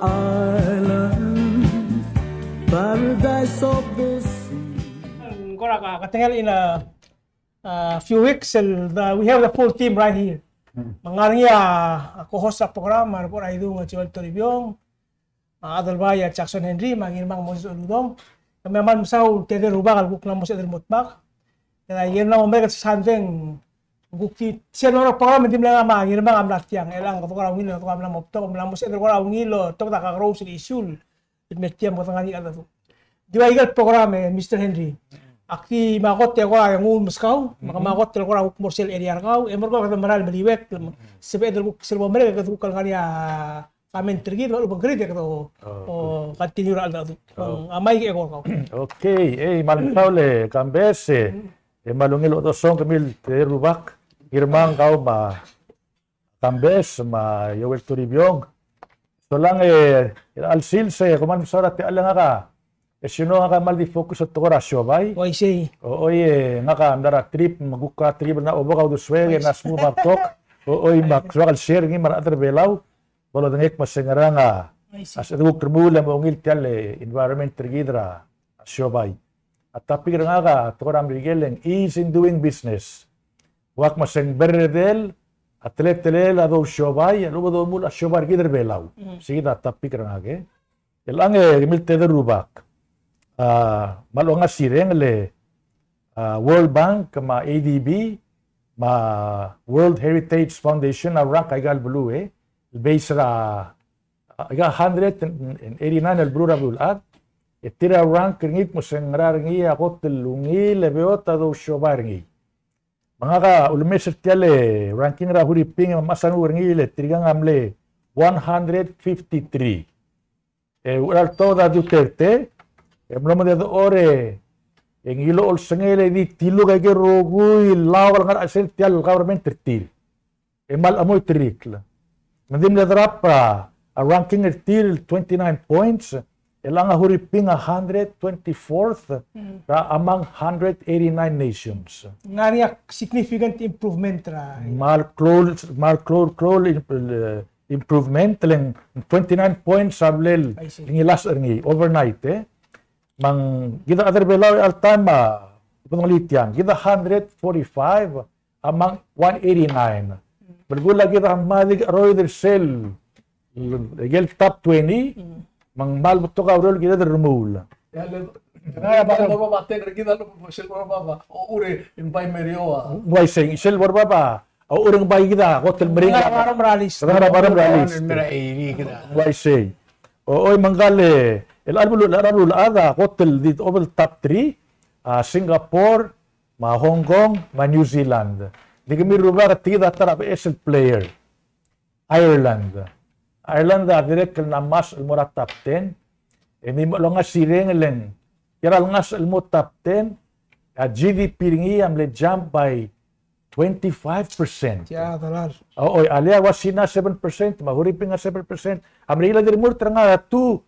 island, paradise of the sea. Katingal in a few weeks, we have the full team right here. Mangarnya ako host sa programa po ay do nga Joel Toribiong, Adalbaya Jackson Henry, mangirmang Moses Oludong. Kami man saw teder rubak albuk na mo sa dermutbak. Kaya yun na umay sa sandeng gukti siya no programa dim lang mangirmang amlat yang elang ko ra wilo ko amlam opto amlam mo sa der ko ra wilo to ta ka rose issue. Itmetiam mo tangani ala to. Di ba igal programa Mr. Henry. Aki makot ya ko ang Moscow, makamakot ko ra commercial area ko, emor ko ka maral baliwek. Sebe der ko silbo mere ka ko kanya kamen tergi lo bagrid ka to. O continue ra ala to. Amay ke ko. Okay, malpaule kambese. Malungil o song kamil terubak. Irmang kau ma kambes ma Joel Toribiong. So lang alsil se kuman sara ti ala nga ka. Sino nga mal di focus at tora siobay? Oy say. Oy nga ka andara trip maguka trip na obo ka duswege na smu martok. Oy mak swakal share ngi mar other belaw. Bolo dengek masengara nga. As eduk termula mo ngil tiale environment trigidra siobay. At tapi nga ka tora mrigeleng ease in doing business. Wak maseng berdel atlet-tel ado siobay ano do mula siobar gider belaw. Sige na tapi nga ke. Elang gemil teder rubak. Malonga sireng le World Bank ma ADB ma World Heritage Foundation na rank aigal bulu base ra aiga 189 al brura bulat etira rank ngik mo sengrar ngi akot telungi lebeota do shobar ngi mga ka ulmes tiale ranking ra huriping masanu ngi le trigang amle 153 ular toda Duterte belum ada ore yang ilo ol sengele di tilu kaya rogui lawal ngar asal tial government tertil emal amoy trikla mandim le drapa a ranking tertil 29 points elang huriping 124th among 189 nations Ngariya significant improvement ra. mal crawl improvement lang 29 points sablel ngilas ngi overnight mang kita other below al tama penelitian kita 145 among 189 bergula kita madig Reuters sel gel top 20 mang mal betul ka urol kita dermul kaya ba ba baten kita lo sel baba o ure in bay merioa why saying sel baba o urang bay kita hotel meringa Baram ralis. mera iri kita why say o mangale el arbul ada hotel di over top 3 Singapore ma Hong Kong ma New Zealand di kami rubah ketiga taraf esel player Ireland direct na mas mura top 10 ini mo nga sireng len kiral ngas mo top 10 GDP ringi am le jump by 25%. Ya talar. Alia wasina 7%, mahuriping nga 7%. Amrila dir mur nga 2%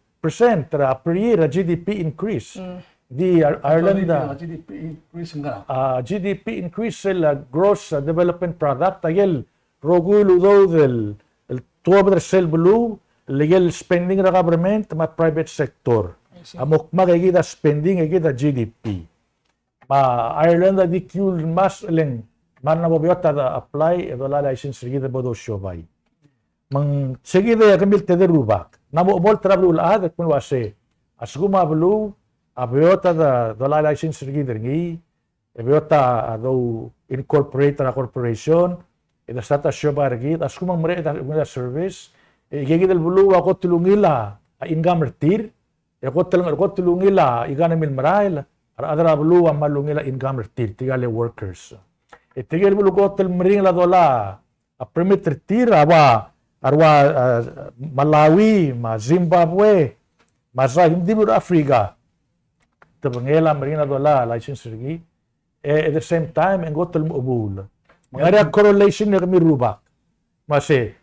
per year GDP increase. Di Ireland GDP increase nga. GDP increase la gross development product ayel rogulu do del el tuwa sel blue legal spending ra government ma private sector. Amok magigida spending agida GDP. Ma Ireland di kyul mas leng man na bobiota da apply edola license rigida bodo shobay. Mang sigida kamil tederubak. Namo bol travel ad kun wase. Asguma blu abiota da dola license rigida ngi abiota do incorporate na corporation eda stata shobay rigid asguma mre da service igigid el blu ako tulungila income retir ako tulungila igana min marail adra blu malungila income retir tigale workers. Tigil bulu hotel mering la dola a permit retira wa arwa Malawi ma Zimbabwe ma sa hindi bulu Africa tabangela mering la dola license rigi at the same time ang hotel mo ubul mga correlation na kami rubak mase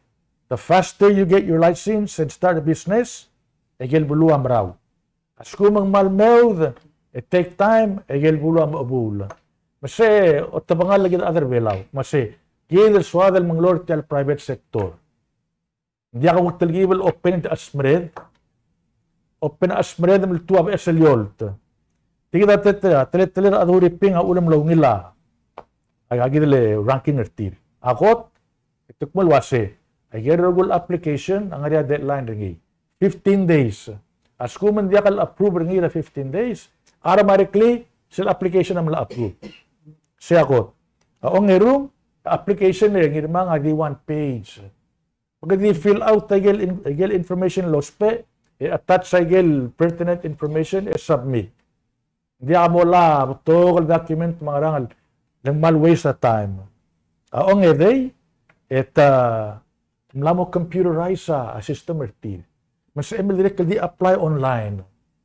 the faster you get your license and start a business egel bulu amraw askumang malmewd it take time egel bulu am ubul Mase, o tabangal lagi other belaw. Mase, gider swadal manglor til private sector. Hindi ako magtalgibal open into asmred. open asmredem tuab eselyolt. Tigida teler adhuri ping ulam law ngila. Agagidle ranking ertir. Akot itukmol wase. Ayer rogul application ang area deadline ringi. 15 days. As kuman dia kal approve ringi na 15 days, automatically sila application am la approve. Siya akot. Aong ngerum application ringi mga di one page. Pag di fill out tagel information lospe, attach tagel pertinent information submit. Hindi mo la togol document mga rangal nang mal waste of time. Aong eday mla mo computerize a system ertir. Mas emil direct di apply online.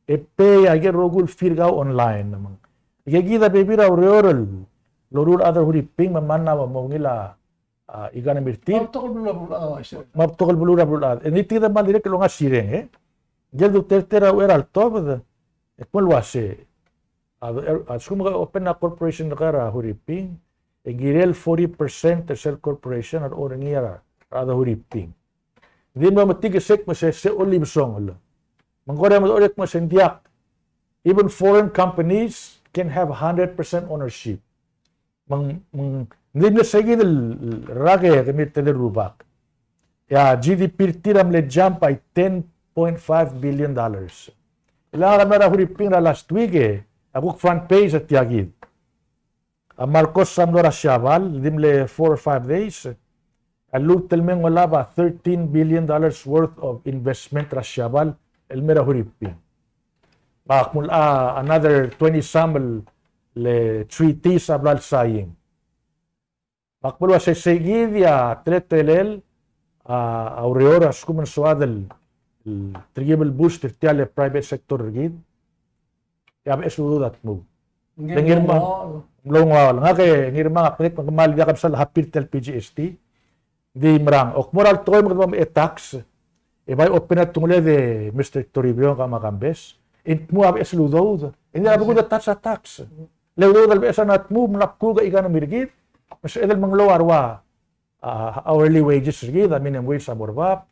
Pay agel rogul firgaw online namang. Igagida bebira reoral lorul other huriping mamana mo nila igana mirtir. Maptokol bulura bulad. Ini tida mal direct lo nga sireng Gel do tertera era top wase. Suma open na corporation na kara huriping, girel 40% sel corporation at orang ngira ada huriping. Hindi mo matigasek mo se olive song. Mangkora mo ulit mo sendiak. Even foreign companies can have 100% ownership. Hindi na sige rage kami rubak. Ya GDP tiram le jump ay $10.5 billion. Ilang kami na huriping na last week Ako front page at Tiagid. Marcos Samdora Siabal, dimle 4 or 5 days. Lutel meng wala ba $13 billion worth of investment ra Siabal, elmera huripin. Mula another 20 sample le treaty sa blal saying. Makmulwa sa Segidia, Tretelel, Aureoras, kumansuadal, Trigibal boost, Tiale private sector gid. Kaya esudat mo. Ngir ma long nga kay ngir mga prit magmal yakab sa hapit tel PGST. Di marang ok moral toy mo tax. Bay open at tungle de Mr. Toribio ka makambes. Int mo ab esludod. Hindi na bugo tax sa tax. Lewo dal besa nat mo nakku ga igana mirgit. Mas edel mang lowarwa hourly wages gid, minimum wage sa borbap.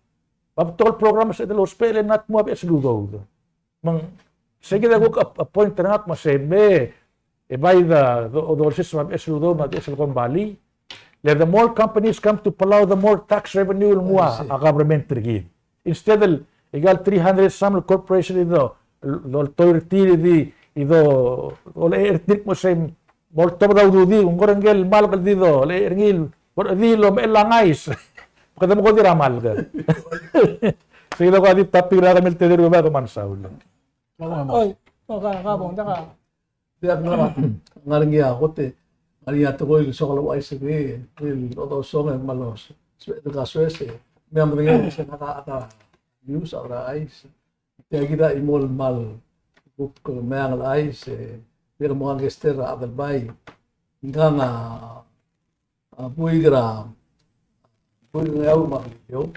Pagtol program sa edel hospital nat mo ab esludod. Mang sige na ko appoint na nga masebe by the system of Esludo at Eslucon Valley. The more companies come to Palau, the more tax revenue will mua a government trigid. Instead of egal 300 some corporation ito, authority ito, ole ertik mo sa more top daw dudi, kung korangel malakal dito, ole erngil, dilo melangais. Kada mo ko di ramal ka. Sige na ko adi tapira kami teder ba kumansaw. Oy, kabong taka. Dia ngaringia kote. Ngaringia to ko so ko ay sige. Todo so ng malos. Ito ka suese. May amringa sa naka news ara ay. Kaya gida imol mal. Ko mayang ay se. Pero mo ang gester adal bay. Nga nga puigra. Puigra yaw makyo.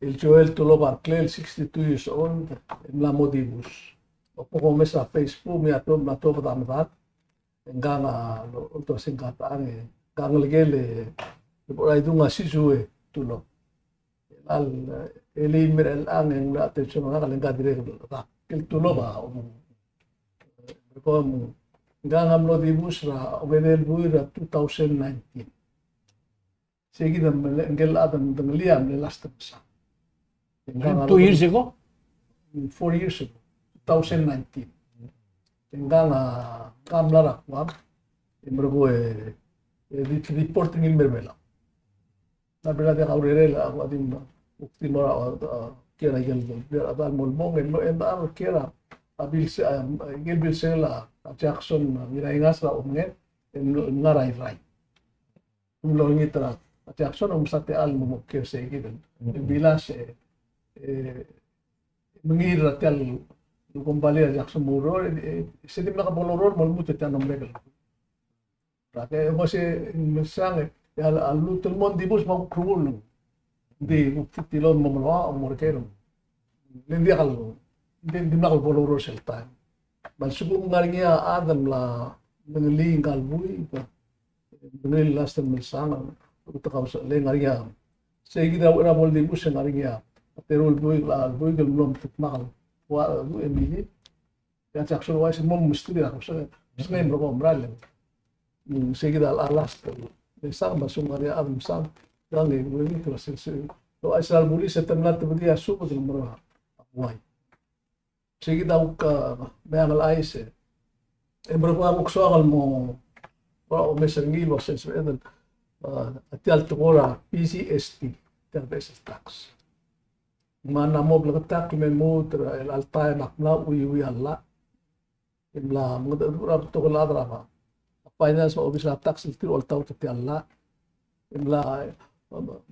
El Joel Tulobar, 62 years old, in La Modibus. Opo ko sa Facebook, may ato patamat. Hanggang ito singkataan Hanggang ligel ay doon nga sisuwe tulo. Elin mirel ang yung atensyon nga kalingga dire kil tulo ba. Hanggang ang Modibus ra, obenel buwi ra 2019. Sige na ngel adam ng liam ni last time. 2 years ago? 4 years ago, 2019. Hanggang kamlara ko, imrogo reporting ilmerbela. Nabila de aurerela ako adim ukti mora kera gel adal molmong en ar kera abil gelbil sela Jackson miraingas ra umnget en ngarai rai. Umlongitra Jackson sate al mo kese gidan. Bilas mengira tel kembali Jackson muro sedih nak boloror malmut tanam legal. Rakyat masih misalnya ya alu telmon dibus mau krul di tilon memelawa umur kero. Lendi kalau di nak boloror seltan. Balsuku ngaringnya adam lah mengeling kalbui mengeling lastem misalnya untuk kau ngaringnya. Saya kita orang bol dibus ngaringnya. Pero buhay belum tukmakal wa emili ya jaksul wa semua mesti dia harus sengaja berkombral seguida alas besar masuk Maria Adam sam dan ini terus lo asal buli setempat dia suku dalam merah wai seguida uka mengal aise berapa soal mo o mesengil o sensual atial tukora PCST terbeses tax mana mo blagtak men tra el altai makna uyi alla imla mudra tukula drama finance ma obis tax tir ol taw ti alla imla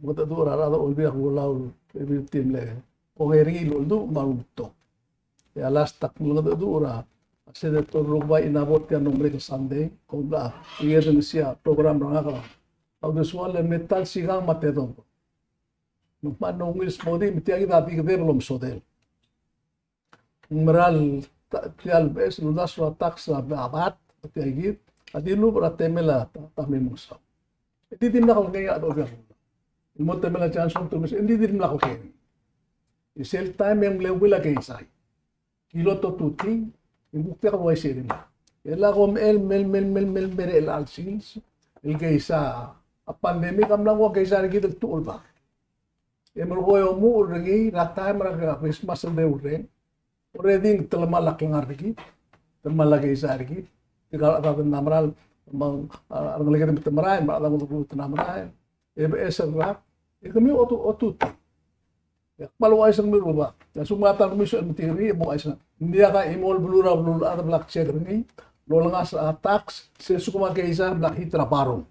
mudra rada ol biya gulaw ebi timle o geri loldu maruto ya last tak mudra senator rugba inabot kan nombre ke Sunday kobla iya Indonesia program rangaka au sual metal sigang matedon no ngis modi mitiagi dati ke belum sodel meral tial bes ludas wa tax abat tiagi adilu bratemela tamim musa iti din nakal ngaya do ga mo temela chance to mes indi din nakal ke isel time yang lewila ke isai kilo to tuti imbukti ka way sirin ela kom el mere el alsins el geisa a pandemic am lang wa geisa rigid tul ba emergoyo mu urgi rata maraga Christmas de urren reding telmalak lang argi telmalak geisa argi tigal ata namral mang ang lagi dem temrai ba lang tu namrai ebes rak kami otu ya malu aisan miru ba ya sumatan miso mtiri mo aisan dia ka imol blura ada black check ni lo langas tax se sukuma geisa black hitra barong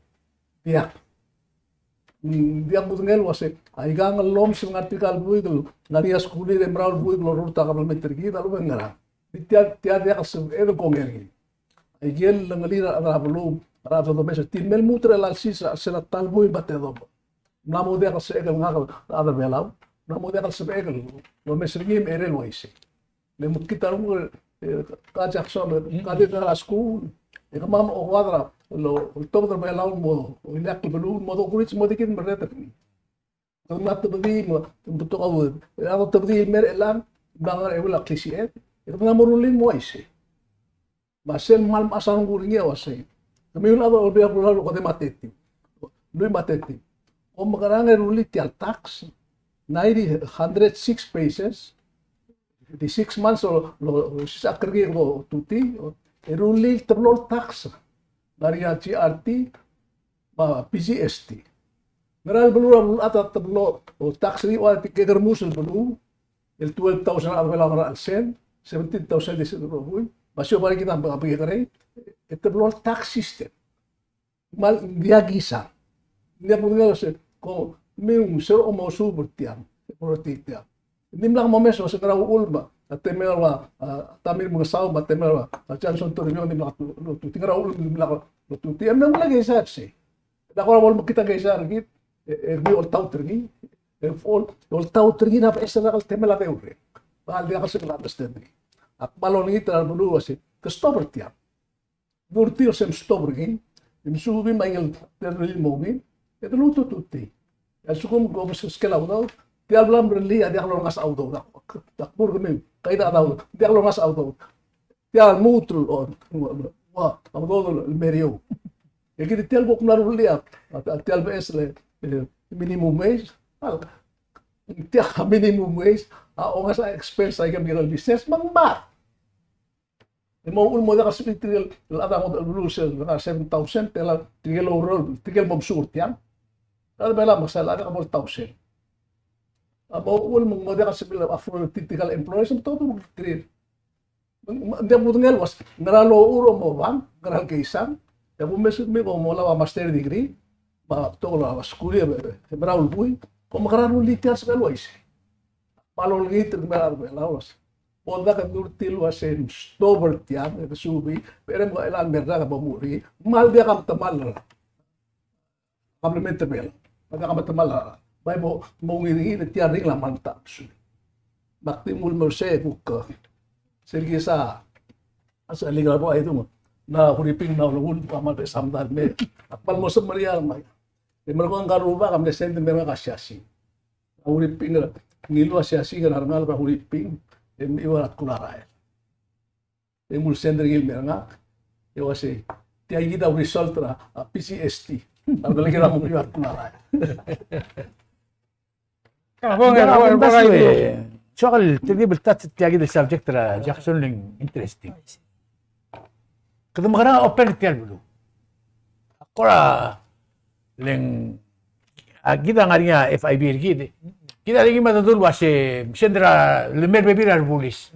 dia mutngel wase aigang lom sing artikel buigl ngaria skuli de mral buigl ruta kabel metergi dalu bengara dia dia kasem edo kongergi aigel ngalira ada belum rata do mes timel mutre la sisa sela talbui batedo namo dia kase egal ngagal ada belau namo dia kase egal lo mes ringim erel waise le mutkita kajak so kadi da school e kamam o quadra lo todo tra belau mo o ilak belum mo do kurit mo dikin bereta ni mat tbdi mo to qaw ada tbdi mer elan bangar e wala klisiet e kamam morulin mo waise masel mal asang guringe wase kami ula do be ko lo ko de mateti lui mateti o magarang ruli tial tax 106 pages di 6 months lo sakrgi ko tuti ruli terlol tax dari GRT ba PCST meral belum ata terlo o tax ri wa tiker musul belu el 12,000 avela al sen 17,000 de rohui basyo bari kita pagkitare ito belum tax system mal dia gisa dia punya ko meu ser o mo suburtiam protitia nimlang momeso sa karang ulma at temelwa tamir mga saw ba temelwa at chanson to rin nimlang lutu tingra ulma nimlang lutu tiam nang lagi sa si dako wal makita gaysa rigit bi ol tawtrgi ol tawtrgi na pa kal temela te ure bal dia kasi la bestendi at balon ita bulu asi kastobertiam burti sem stobergi imsubi mail terril mobi et lutu tutti sukum go bes skela udaw tial blam berli ada kalau ngas auto tak pur kami kaida tahu dia kalau ngas auto tial mutul on wah auto merio ya kita tial bok naru lihat tial bes le minimum wage tial minimum wage o ngas expense ay kami kalau business mangmat mo ulmo da kasi tial ada mo blusel na 7,000 tial tial roll tial bob surtian ada bela masalah ada kabol 1,000 abo ul mo da kasi bila afro typical employees todo create dia mutngel was ngaralo uro mo bang ngaral kaisan ya po mesut me ko mo la master degree ba to la skuli e braul bui ko makarano litias galwais palol git meral belawas Polda ka durtil wasen stober tiam e subi pero mo elan merda ka bamuri mal dia kam tamal complement bel pagka kam tamal bay mo ngiringi na tiyan ring laman tax bakti mul mo se buk sergi sa asa liga po ay mo na huriping na ulun pamal pe samdar me apal mo sa marial may di mo ko ang karuba kam descend me ka syasi huriping ngilo syasi ka narngal pa huriping iwarat kulara. Mul sender gil merangak. Kasi tiay kita result na PCST. Ang lagi na mo iwarat kulara. شغل تدريب التات تلاقي السبجكت ترى جاكسون لين انترستينج كذا مغرا اوبن تيالبلو اقرا لين اكيد غاريا اف اي بي كده كده لقي ما تدور واش مشندرا لمر بيبير البوليس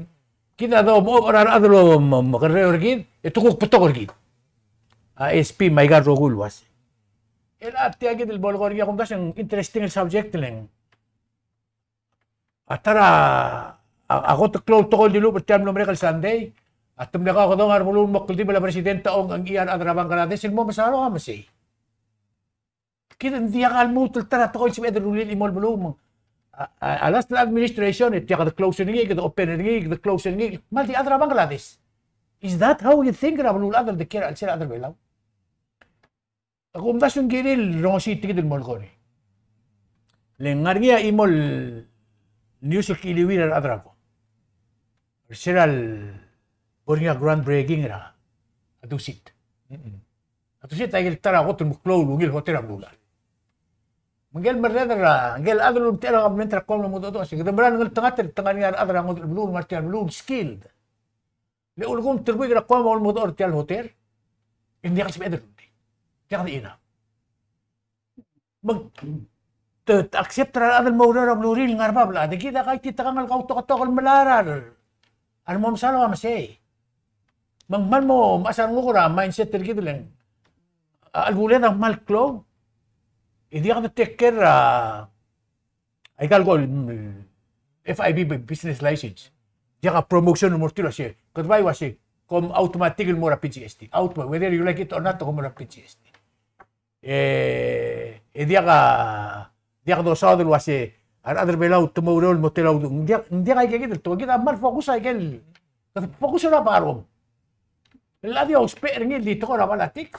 كده دو مقرا ادلو مغرا ركيد تقوق بتقر كده اس بي ما يقدر يقول واس الى تلاقي البولغوريا كم داش انترستينج سبجكت لين Atara ako tuklaw tokol dilo pertiam no mereka Sunday atum naka ko dong arbulun makulti bala presidente ong ang iyan adrabang kanate silmo masaro ka masay kita hindi akal mo tultara tokol si Pedro Lulil imol bulong alas na administration it yaka the closing ngi the open ngi the closing ngi malti adrabang kanate is that how you think rabulul adar de kira al sira adar belaw ako umdasun giril rong city kidil mol ko ni lengargia imol news kiliwin al adrako. Siral bornya groundbreaking ra. Adusit. Adusit ay tara ko tumuklo lugil hotel abdula. Mangel merda ngel adulum tera kabmen tra kom mo do sig demran ngel tangan ni adra ngol blul martial blul skilled. Le ulgum terbi ra kom mo do hotel hotel. Hindi kasi bedo. Kaya ina. Mag accept ra adal mawra ra bluril ngarbab la de kita kay titakang al kauto katokol malarar al mom salo masay mangman mo masan mo ra mindset tergid lang al bulen ang malklo hindi ka take care ay kalgol FIB business license dia ka promotion mo tilo siya kadbay wasi kom automatic mo ra PGST automatic whether you like it or not ko mo ra PGST dia ka dia do sa dul wasi ar belaw tumurol motelaw dia kay gigit to gid amal focus ay gel focus ra parom ladi os per ngil dito ko ra malatik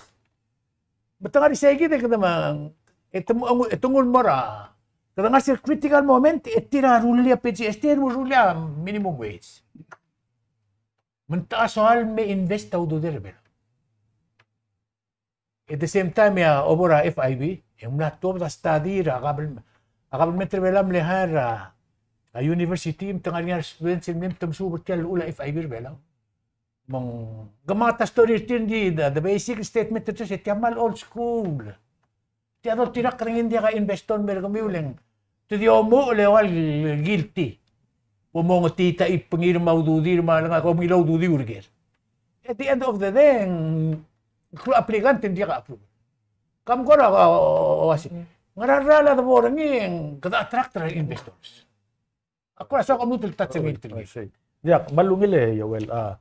betang ari segi de kada mang etungul mora kada nga sir critical moment etira rulia PGST mo rulia minimum wage menta soal me invest taw do der at the same time ya obora FIB yung nato da study ra akabel meter belam lehar a university tengah niya students mem tum subot kel ula FIB belam mong gamata story tin di the basic statement to sa tiamal old school ti adol tirak ring hindi ka investor mer gumiuleng to di omo lewal guilty mo tita ipangir maududir malanga ko milaw dudi urger at the end of the day applicant hindi ka approve kam ko na wasi ngararala da borang ng kada attractor investors ako na sa kamutul tatsing ya malungil well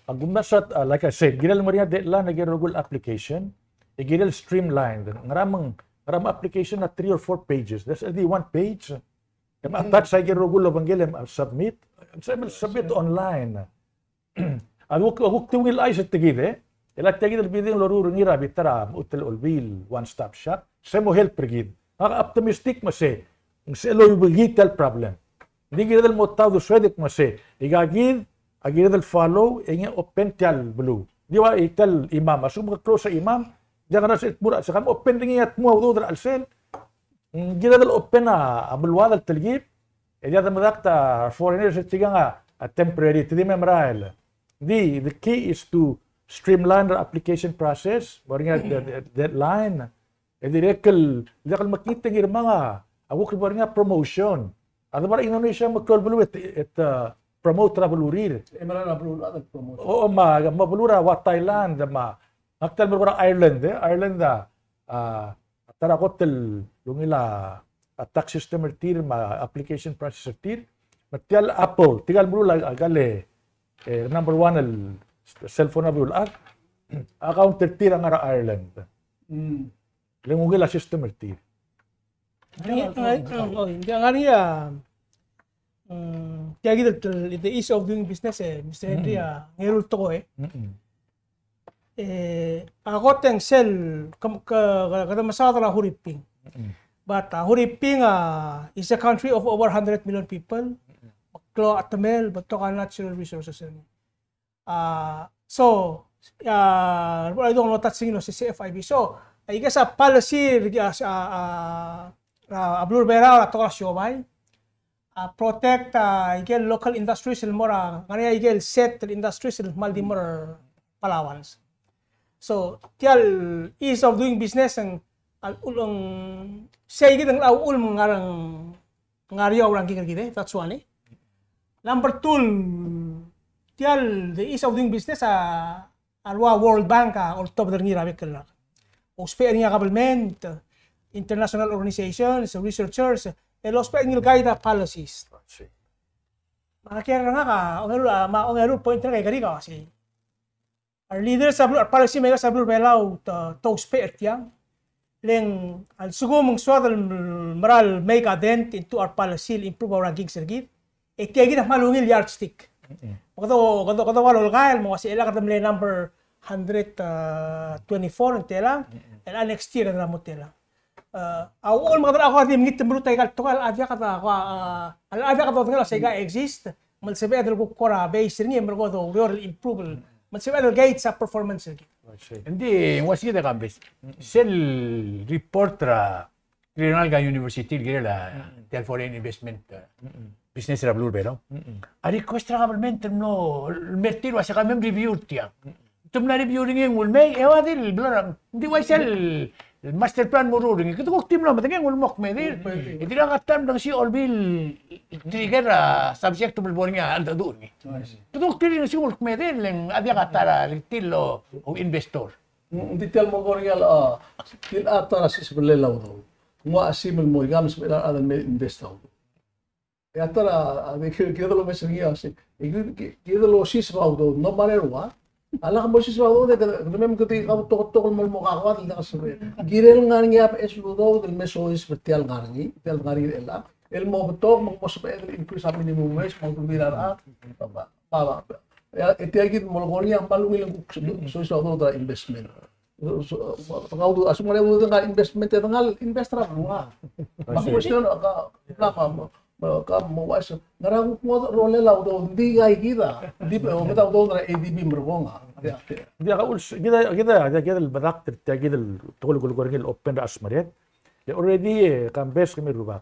agumnasat like I said giral maria de la nagirugol application giral streamlined ngaramang application na 3 or 4 pages that's only 1 page attach sa girugol bangelem submit online aguk tingil ay sa tigide Ilak tagi del biding loruro ngira bitara utel olbil one stop shop. Semo help pergid. Ang optimistic mase. Ang selo bigital problem. Hindi gira del motaw do swedik mase. Igagid agira del follow inge open tial blue. Diwa ital imam asum ka close sa imam. Diya na sa mura sa kam open ringiat mo do al sel. Gira del open abulwad al talgib. Diya da madakta foreigners tiga nga temporary tidi memorial. The key is to streamline the application process, baringa deadline. Direkal makita ng mga awok baringa promotion. Ano ba Indonesia magkolbulu it promote travelurir. Marana blula promotion. Oo mabulura wa Thailand aktal mo Ireland Ireland tara hotel lungila tax system tir application process tir matial Apple tigal bulula agale number 1 al cellphone na bulak account tir ang ara Ireland lingugila system tir hindi ang ariya kaya gito the ease of doing business Mr. Henry ngirul to ko ako teng sell kada masada na Huriping but Huriping is a country of over 100 million people klo atamel bato ka natural resources ni. So I don't know touching no si CFIB. So I guess a policy ablur bera to ka siomay. Protect igel local industries il mora ngani igel set industries il maldi mora Palawans. So tial ease of doing business ang ulong say gid ang ul ngarang ngariyo orang gid that's one. Number 2 tial the ease of doing business alwa World Bank or top der ngira bekla. O spare nga government, international organizations, researchers, los spare ngil guide policies. Makakira nga ka ongeru point na kay gari ka kasi our leaders our policy makers sablur belaw to spare tiang leng al sugumong swadal maral make a dent into our policy improve our ranking sergit ekegi na malungil yardstick kado walol kail mo kasi ila kadamle number 124 tela and next year na mo tela all mga ako di mingit tembrutay kal tokal avya kata al avya kata ngala sega exist mal sebe adel ko kora base ni mergo do real improve mal sebe adel gate sa performance sergit hindi wasi da kambes sel report ra Trinalga University girela tel foreign investment business ra blur belo ari request ra government no mertir wa sa kamem review tiya tumna review ring ul may ewa dil blur hindi wa sel master plan mo ring kito kok team na matengeng ul mok medir iti lang atam dang si olbil trigger subject to boring anda do ni kito kok si ul medir leng abya katara tilo o investor Hindi tel mo ko rin til ata sis belelaw do. Mo asimel mo igam sa adan investor. Ya tara kida lo mesin ya si. Kida lo sis raw do no matter what. Ala mo sis raw do de mem ko ti ka to mo kakawat da kasre. Girel nga nga pa es do do meso is tel ngarngi ela. El mo to mo sa increase sa minimum wage mo tumirar pa itiagid mo ko niya malungil so do da investment. Pagawdo asum mo nga investment nga investor nga. Question ka mo was ngarang mo role law do hindi gay kita. Hindi pa mo taw do na ADB mo nga. Hindi ka uls kita البراق تجد تقول open asmaret. Already kambes kami ruba.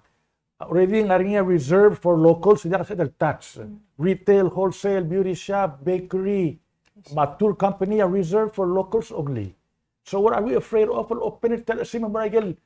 Already ngaring reserved for locals hindi kasi tax. Retail, wholesale, beauty shop, bakery, mature company are reserved for locals only. So what are we afraid of? Open it tell us agel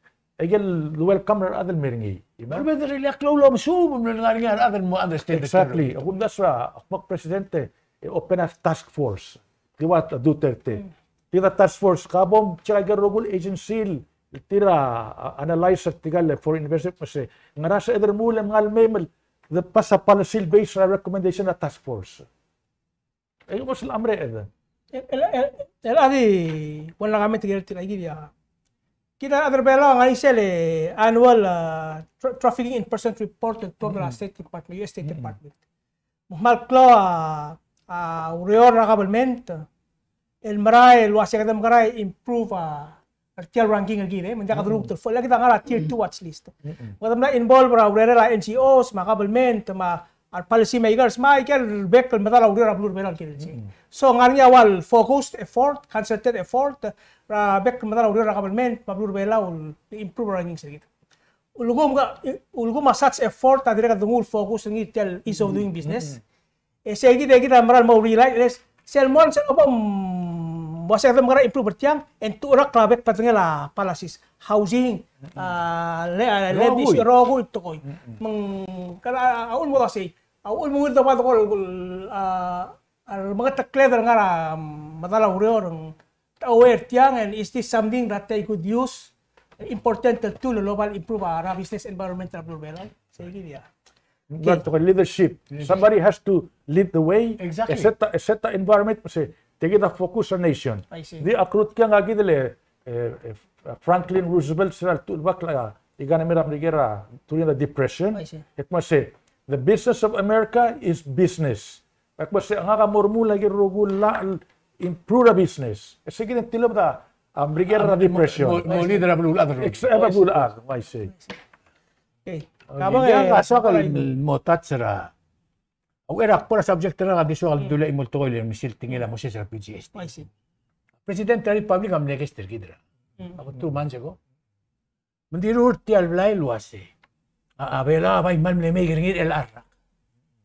welcome our other meringi. pero better really aklo mo sub mo ngaring other mo understand Exactly. Kung dasra akmak presidente open a task force. Diwat Duterte. Tira task force kabom chaga rogul agency tira analyze at tigal for investment kasi ngarasa either mulam ngal memel the pasa policy based recommendation at task force. Ay mo sila amre eda. Adi wala kami tigil ya. Kita other belo ngai sele annual trafficking in person report to the State Department, US State Department. Malklo urior na government el maray luwasi kadam karay improve tier ranking agire manja kadrug to lagi ta ngara tier 2 watch list. Kadam na involve ra urera NGOs ma government ma policy makers ma ikel bekal matala urera blur beral kilsi. So ngarnya wal focused effort, concerted effort ra bekal matala urera government ma blur belal improve ranking sa kita. Ulgum such effort ta dire kadungul focus ngi tel ease of doing business. Segi de kita maral mau realize selmon sa obam wasa kadam ngara improve tiang and to rak labek patengela policies housing levy rogo ito koy mang kala aul mo kasi aul mo ito pa ko mga takleder ngara matala urior aware tiang and is this something that they could use important tool global improve our business environmental problem sige dia. But leadership, somebody has to lead the way. Exactly. Set the environment. Take the focus on nation. Di akrut kya nga gidele Franklin Roosevelt sila tulbak la igana mirap nigera during the depression. It must say the business of America is business. It must say nga ka mormula girugo la improve the business. Sige din tilab da brigera depression. mo leader abul other Example I say. Okay. Kabang kaso kal mo tatsara O erak pora subject na kadiswa dula imulto ko yung misil tingila mo siya sa PGST. I see. President of the Republic am legislator kidra. About 2 months ago. Mendirur tial belai luas eh. Abela may man may giringir LR.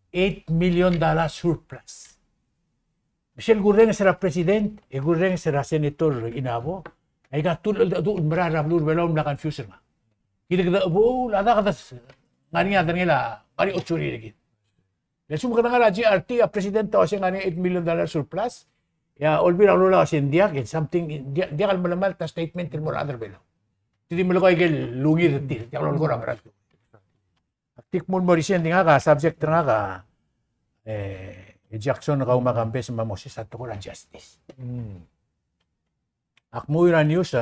$8 million surplus. Michel Gureng sera president, Gureng sera senator inabo. Ay gatul mararab lur belom na confuse nga. Kita ada kata ngani ada nila, kali utsuri lagi. Lesum kana nga GRT a president tawa siya ngani $8 million surplus. Ya olbira lula kasi India something dia kalau malamal ta statement mo other belo. Hindi mo ko igel lungi diti. Ya lo ko ra marat. Aktik mo recent nga ka subject nga ka Jackson ka umakampe sa mamosi sa tukol justice. Akmo ira news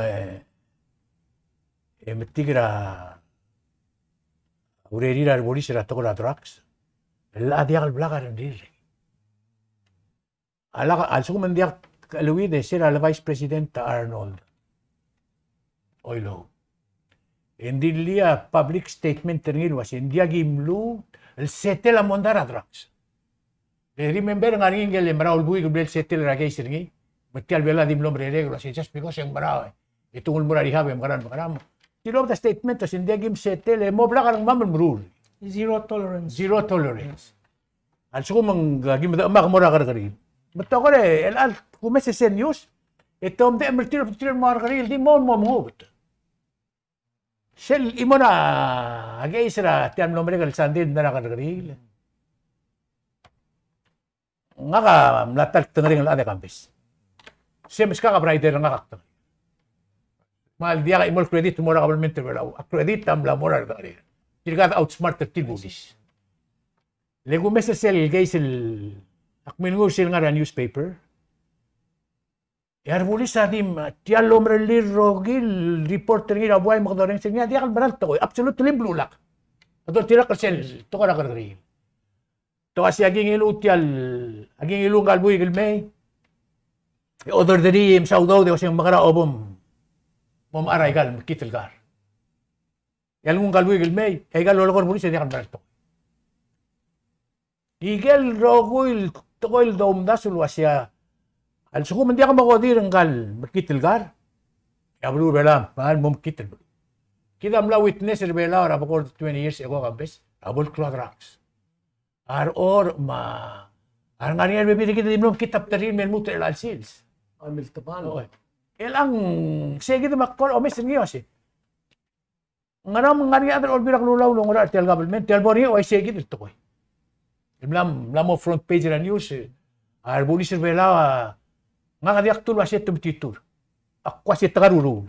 metigra urerira bolis ra tukol drugs. La dia kal blagar ndil. Al sukumandiak kaluwi de sir al Vice President Arnold Oilo. Hindi liya public statement ternil was India gimlu el settle amondara drugs. Remember nga rin yung Maraul Bui kung settle ragay sirngi. Matial bela dimlom re-regular just because yung Marao itungol mo rin habi makaram. Tilo the statement as India gim settle mo bla ka ng mamon rule. Zero tolerance. Zero tolerance. Al sukumang gim makamura ka rin. Betul ko el kumese sen news etom de emertir margaril di mon hobot. Sel imona agay sira tiam nombre kal sandid na nakargaril. Nga ka natal tengering al ade campus. Semes ka brighter nga kakta. Mal dia ka imol credit mo ra government wala. Credit am la moral ka rin. Tilga outsmart tilbudis. Lego mese sel gay sel akmingur sil nga newspaper. Yarbulis sa tim tial lomre lirogil reporter ngira buhay makadoreng sil nga dia kal baral to absolutely blulak. Ato tira ka sel to ka nakargaril. To kasi aging ilutial, aging ilungal buhay gilmay. Other dari im saudaw de kasi makara obom aray gal kitilgar. Yalung galbuhay gilmay, ay gal lolokor bulis ay kan baral to. Igel roguil tokoil dom dasul wasya. Al suko mandi ka makodir ang gal kitilgar. Ya bulu belam, mahal mom kitil. Kita mla witness bela ora before 20 years ago kabes, abol clodrax. Or ang ngani bibili kita dimlom kitab tarin men muter al sales. Amil tapano. Elang sige de makkol o mes ngiyo si. Ngaram ngani adar olbirak lulaw longora tel government tel bori o sige dito ko. Imlam mo front page na news. Ar bulis bela nga kadiak tul wasit tumtitur. Ako si tagarulul.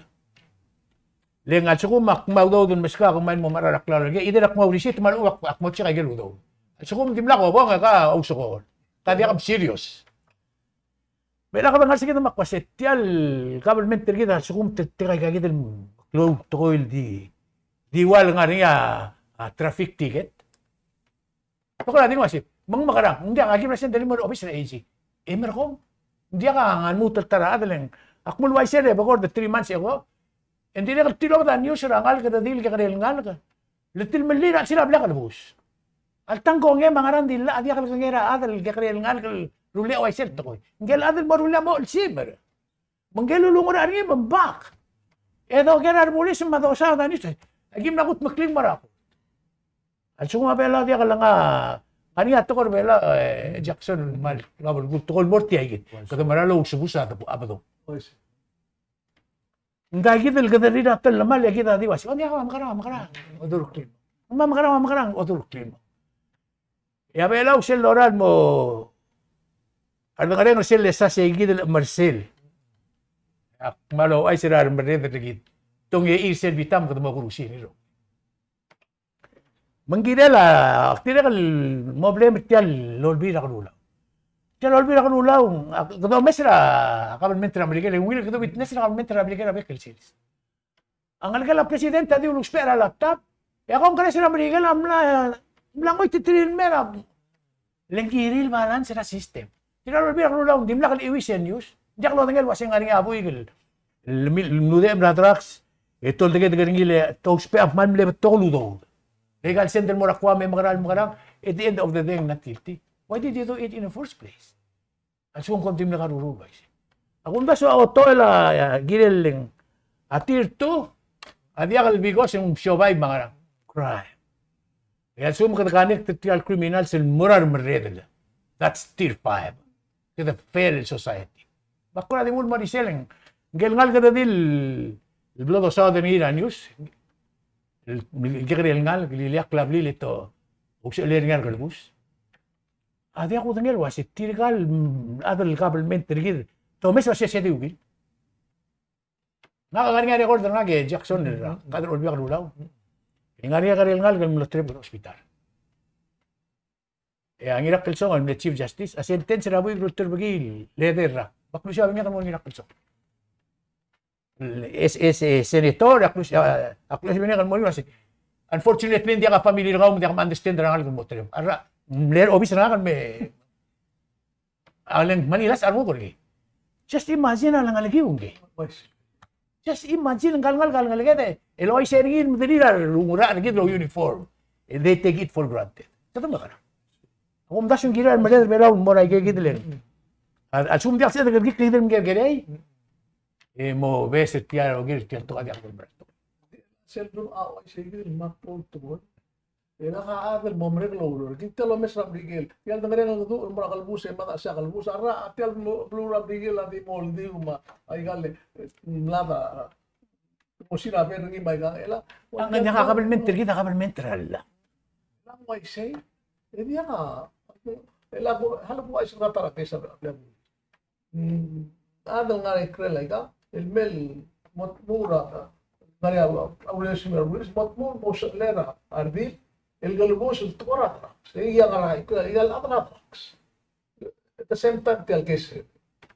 Lengal suko makmawdaw dun meska kung main mo mararaklar. Ide nak mo risit man ak mo siya kagel daw. Suko dimla ko ba ka uso ko. Kadiak serious. Bela ka bang sige na makwasit tial government tergida suko tiray kagel club toil diwal nga niya traffic ticket. Ako na din wasip. Mang makarang hindi ang agim na siya dali mo office na AG. Emer ko. Hindi ka nga mutal tara adaling. Akmul wai sere bagor the 3 months ago. Hindi na tilo da news ra ngal ka dil ka kadil ngal ka. Litil melina sila bla ka bus. Al tanggo nge mangaran dil adi ka ngera adal ka kadil ngal ka rule wai sere to. Ngel adal marula mo simer. Manggelo lungo na rin mambak. Edo kera arbulis madosa da nito. Agim na kut makling marako. Al suma bela dia ka lang ani ato ko bela Jackson mal ngabul tukol morti ay git. Kada maralo subusa abado. Ois. Nggak gitu, kita tidak terlemal ya kita diwasi. Oh dia makarang. Odur klim. Makarang. Odur klim. Ya belau sel loran mo. Ada kadang sel lesa segid Marcel. Malo ay sirar mereda lagi. Tong ye isel bitam kada mo kurusi nilo. Mangidela, tidak problem tial lolbi na kanula. Tial lolbi na kanula, kada mesra government na Amerika, will kada witness na government na Amerika na bekel silis. Ang algala presidente di ulus pera laptop, ya kongres na Amerika mla ngoy titrin mera. Lengkiril malan sira system. Tial lolbi na kanula, dimla kal iwis news. Diak lo tengel wasing ari abu igel. Lude bradrax, etol tege ngile tos pe man le toludo. Legal center mo rakwa may makarang at the end of the day not guilty. Why did you do it in the first place? At sung kontim na karurubay. Akong da so auto la gireling atir to adia kalbigos yung survive mga crime. Kaya sum connected to criminals and moral murder. That's tier 5 to the fair society. Bakura di mo mariseleng gelngal kada dil el blodo southern News el ngal giliak labli lito ukse ngal kalbus. Adi ako dangel was tirgal adal government rigid. To mes was siya diugil. Nakakani record na ge Jackson kadro ulbi kadulaw. Ingari ngal gam los tribunal hospital. Ang Irak Kilsong, ang Chief Justice, sentence na po yung Rutter Bagil, letter ra. Baklo siya, niya kamo ng Irak Kilsong. Senator, aklo siya niya kamo ng unfortunately, hindi ka familiar ka, hindi ka ma-understand na nga kung Ara, later, obvious na nga may Manila sa armo ko rin. Just imagine ang langalagi yung Just imagine ang kalngal-kalngal. Eloy Seringin, madali na, lumura, naging uniform. And they take it for granted. Katong ba ka na? Ako mdas yung gira, madali na moray kaya gitilen. At sumdiyak siya, nagagik lider mga gaya. Mo, beset tiyan, o gil, tiyan to kanya ako brato. Seldom away siya gil, mapultubon. Nakaagal mo, mreglor. Gintelo mes rabrigil. Tiyan na rin ang doon, mura kalbusa, maka siya kalbusa. Ara, tiyan blue rabrigil, ati mo, hindi ko ay gali, mlata. Kung sinabi, rin imay ka, Ang kanya kakabal-mental lang. Lang way say, hindi nga. Halos mo ay sa ratarate sa adal nga rin krelay ka, ilmel, mura, nga rin, aulis, matmur, mo sa lera, ardi, ilgalubos, iltukoratrax, iya nga rin, ilalatratrax. At the same time, tiyal kese.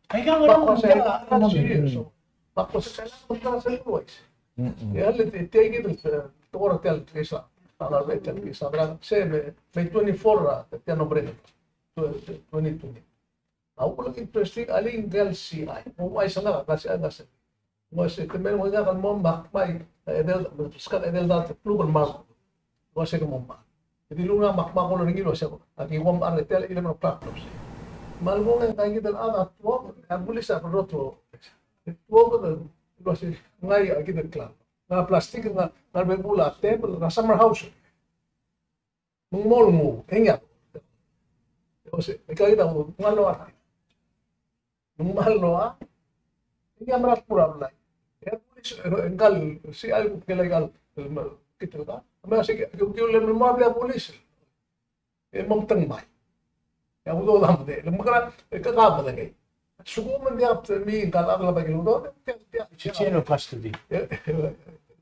Ay ka nga Bakos sa kailangan sa luways. Kaya tiyagin, tukora tiyal kesa. May 24 tiyan obrero 2020. Ako ko lang interesting aling LCI. Kung ay sana kasi agas. Mas temen mo nga kan mo makmay edel skat edel dat plugal mas. Kasi ko mo. Jadi lu nga makma ko ring ilo siya. Aki wam ar tel ile mo practice. Malmo nga kay gidal ana to ang bulis sa roto. To ko kasi ngai aki del club. Na plastic na narbebula table na summer house. Mungmol mo, enyak. Kasi ikaw ita mo, ngalo ati. Mungmalo a. Enyak marat pura mulai. Ya pulis engkal si algo que legal kita ka. Mas kung yung mo abla pulis. Mong tangmay. Ya udo lam de. Lumakara kakaba na kay. Sugo man dia mi kala abla bagil udo. Chain of custody.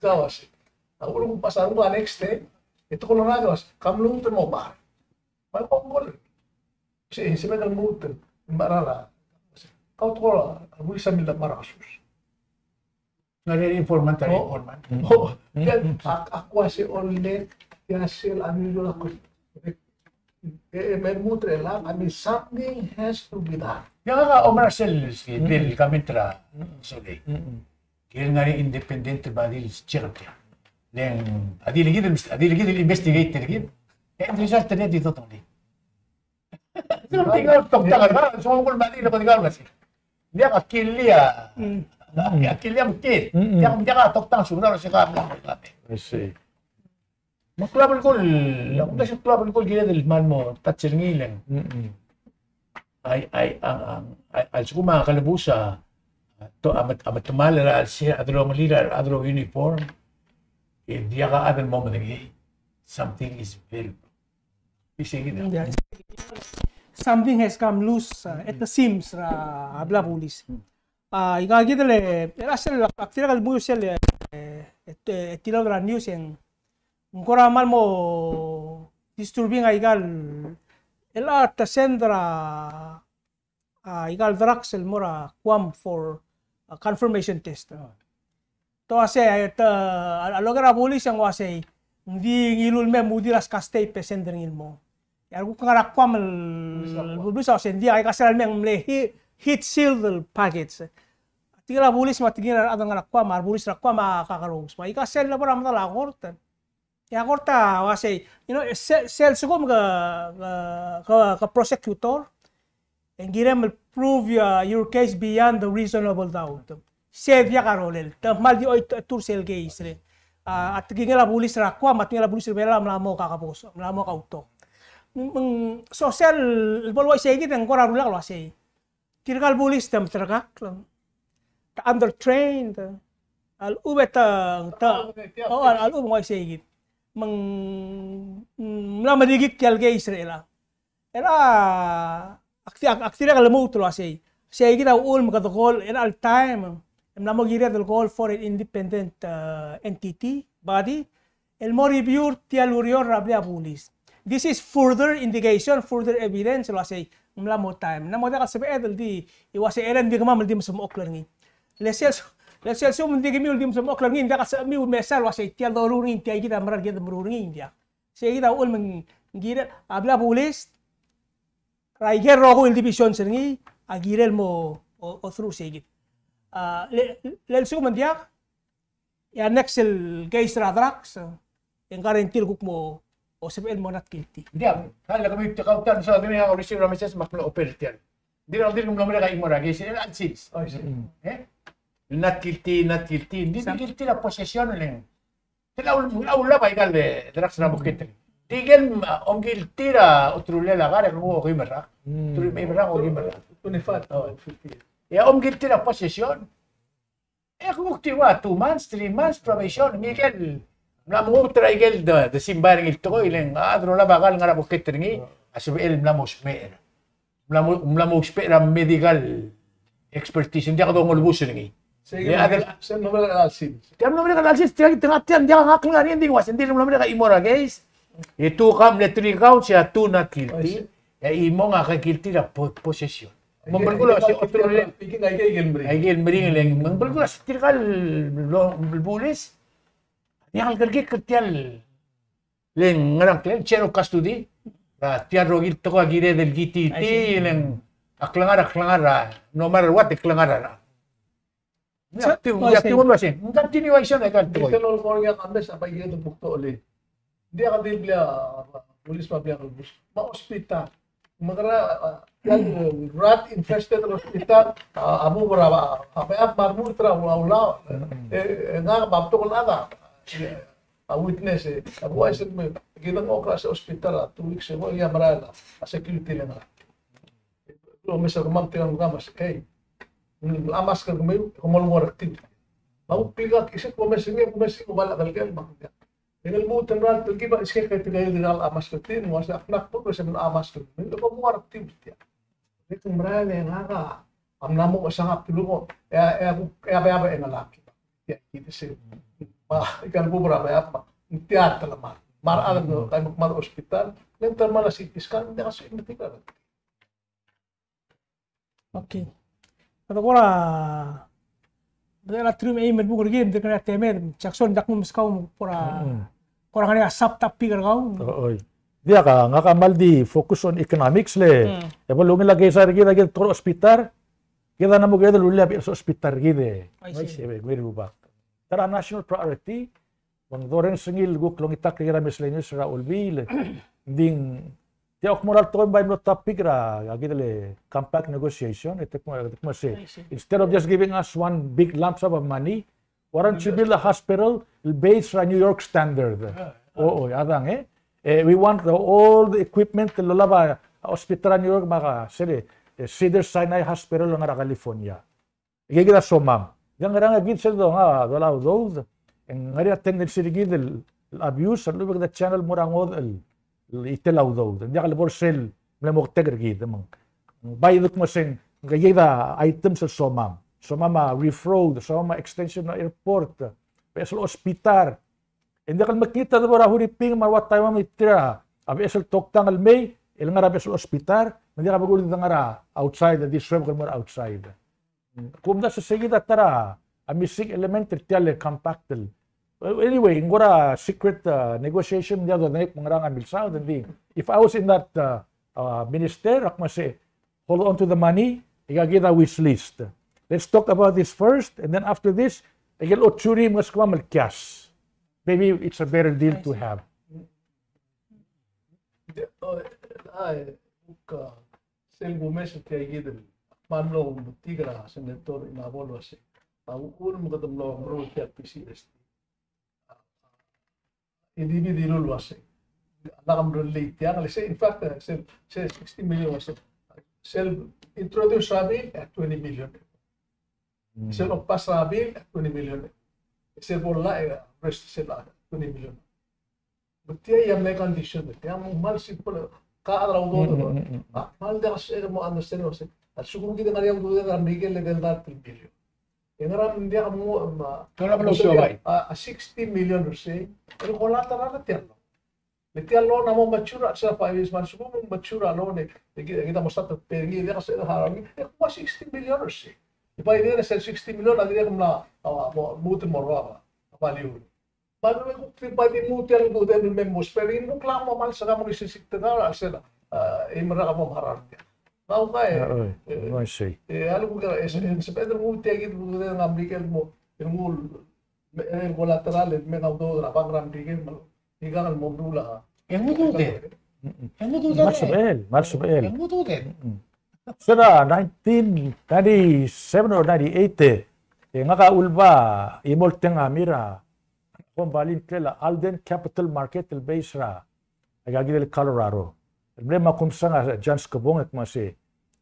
Tawas. Ako lang pasang ko next day. Ito ko lang nagawas. Kamlong ito mo ba? Malpong kasi si Megal Mutan, marala. Kau to ko ang sa mila marasus. Nare-informant. Oo. Ako si Orle, kaya sila amilo ako. Megal Mutan lang, something has to be done. Yung nga, Omar Sels, Bill Kamitra, sorry. Kaya nga rin independent body check Then, adiligid investigator gid. And result na dito tong di. Tingnan tokta ka. Sumungkol ba dito pag ikaw kasi. Dia ka kilya. Ya kilya mukit. Ya kung ka tokta sumura sa ka. I see. Maklabal ko, ang dahil klabal ko gila del man mo tatser ngilang. Ay ang suma kalabusa to amat tumalala siya adro leader adro uniform. Dia ka adan mo managi. Something is very Yeah. Something has come loose at the seams abla pulis. Igagidale asel aktira kal buyo sel tilo gran news yang ngora mal mo disturbing igal ela ta sendra igal draxel mora quam for confirmation test. To ase alogara pulis yang wase hindi ngilul me mudiras kastay pesender ngilmo. Yar ko ngara kwam bulbus ase hindi ay kasal me mle hit sealed packets. Tigala pulis matigina adang ngara kwam ar pulis ra kwam kakarong. Ma ikasel na para matala korten. Ya korta wase, sel sukom ka prosecutor, and girem prove your case beyond the reasonable doubt. Save ya karolel, ta mal di oy tur sel case re. At gingela pulis ra kwa matngela pulis re mlamo kakapos, mlamo ka uto. So sel bolwa segi tang kora rula lo sei. Kirkal pulis tam terkak lang. Undertrained. Al ubetang al ubong segi. Mlamadikik kalge Israel. Era aktira kalamuto asay. Say kita ul makatokol in all time. Mlamogira del call for an independent entity body. El mo review tialurior rabia police. This is further indication, further evidence lo asay. Mlamo time. Namo da kasabi edel di iwasay eren di kama maldim sa mooklar ngi. Lesel so hindi kami ultim sa moklang hindi kasi mi mesal wasay tial dolungin tiay kita marar kita berurungin dia. Saya kita ul mengira abla pulis raiger roko il division sengi agirel mo o through segit. Lel so mandiak ya next el guys radrax yang karentil kuk mo o sebel mo not guilty. Dia kala kami takautan sa dini ang receive messages maklo operator. Di raw din mo ka imoragi sila at six. Not guilty. Hindi guilty la possession lang. Sila ula pa ikal de drugs na bukit. Digel om guilty la utrulle la kare kung okay mara. Utrulle may mara okay mara. 25 or 50. Ya om guilty la possession. Kung muktiwa 2 months, 3 months probation. Miguel na mo try igel de simbaring ito ko ilang adro la bakal nga bukit ringi asubel na mo smer. Mla mo spera medical expertise hindi ako dong ulbus ringi. Sige, sen nomor analysis. Tiam nomor analysis tengah tiam dia ngakil ngari hindi was hindi nomor ka imora guys. Itu kam le 3 counts ya 2 not guilty. Ya imo nga ka guilty la possession. Mempergulo si otro le Pikin ay Aigel mering leng mempergulo si tirkal bulis. Dia hal kerja kertial leng ngarang klen chero custody. Tiar rogil to ka gire del GTT leng aklangar no matter what aklangar. Yakti mo ba siya? Ang continuation ay kanto. Ito no ko nga kambes apa gitu bukto ulit. Dia kan dia pulis mabia rubus. Ma ospital. Magara rat infested hospital abu berapa apa marmur tra ula nga babto ko na a witness abu ay sin kita ngo sa hospital 2 weeks ago ya marala a security lang. Lo mesal mantiang gamas amas ka kami kumalwar tin mau pigat isip ko mesinge wala kalgal makya dengan mo tanral to giba iske kay tagay dinal amas ka tin wasa aknak po sa amas ka tin ko mo war tin tiya ito marami nga amnamo masangap tulo ya engalaki ya kita si ikan bubra ba tiya talaman maraan no kay magmar hospital ng termal CT scan hindi kasi investigar. Okay. Kata kora la trim ay medbukur game de kana temer Jackson dak mo skaw mo pora kani asap tapi kau. Oy. Dia ka nga kamal di focus on economics le. E bolong lagi sa rigi lagi tro hospital. Kita namo gede lulla bi hospital gide. Ay sebe gwe ruba. Tara national priority wang doren singil guk long itak kira miscellaneous ra ulbil ding dia ok moral to by no topic ra gide le compact negotiation ito mo say instead of just giving us one big lump sum of money warrant you build a hospital based on New York standard. Adang we want all the equipment lolaba hospital New York maka sile Cedar Sinai Hospital ng California. Igigila somam. Yang nga gid sa do nga wala those ang ngari tendency gid abuse sa lubag the channel morangod itelaw those. Hindi ka labor sel mo tegr gid mang. Bayad mo sen gayda items sa somam. Somama reef-road, somama extension ng airport, pesel hospital. Hindi ka makita na bara huriping marwat tayo mitira. Abi esel toktang almay, ilang nga pesel hospital, hindi ka magulit ng ara outside, hindi swim ka mara outside. Kung da sa sige tara, a missing element tiale compactel. Anyway, ngora secret negotiation niya do naik mga ambil sao then if I was in that minister, ak mase hold on to the money, igagita wish list. Let's talk about this first, and then after this, igil otsuri mga skwa malkyas. maybe it's a better deal to have. Sel Gomez at kaya gidel. Manlo tigra senator inabolo ase. Ul mo kadam lo bro kaya PCST. EDB dilul ase. Nakam relate yang say in fact sel 60 million ase. Sel introduce Rabil at 20 million. Sel pas Rabil at 20 million. Sel bola rest sel at 20 million. Betia yang may condition yang mal simple kaadra udo mal da kasi mo understand mo at sugun kita ngari ang duda ng Miguel legal that 3 billion engram dia mo Tola mo siya bay. 60 million or say pero wala talaga tiyalo Letialo na mo mature sa 5 years man sugun mo mature ano ne kita mo sa pengi dia kasi harang ko 60 million or say ipa idea sa 60 million na dia na mo mo rawa value Bago may kupipati mo tiyal ko din may musperin mo klamo mal sa kamong isisikta na sila imra ka mo harap niya. Now kaya I see. alam ko ka sa Pedro mo tiyagit mo din ang Miguel mo yung collateral may kaudo na pangram tigil mo higangan mo dula. Yang mututin. Yang mututin. Marsubel. Yang mututin. So na 1997 or 98 nga kaulba imolteng amira Gombalin kela Alden Capital Market el Beisra agagi del Colorado. El problema kumsa nga John Scabong at masi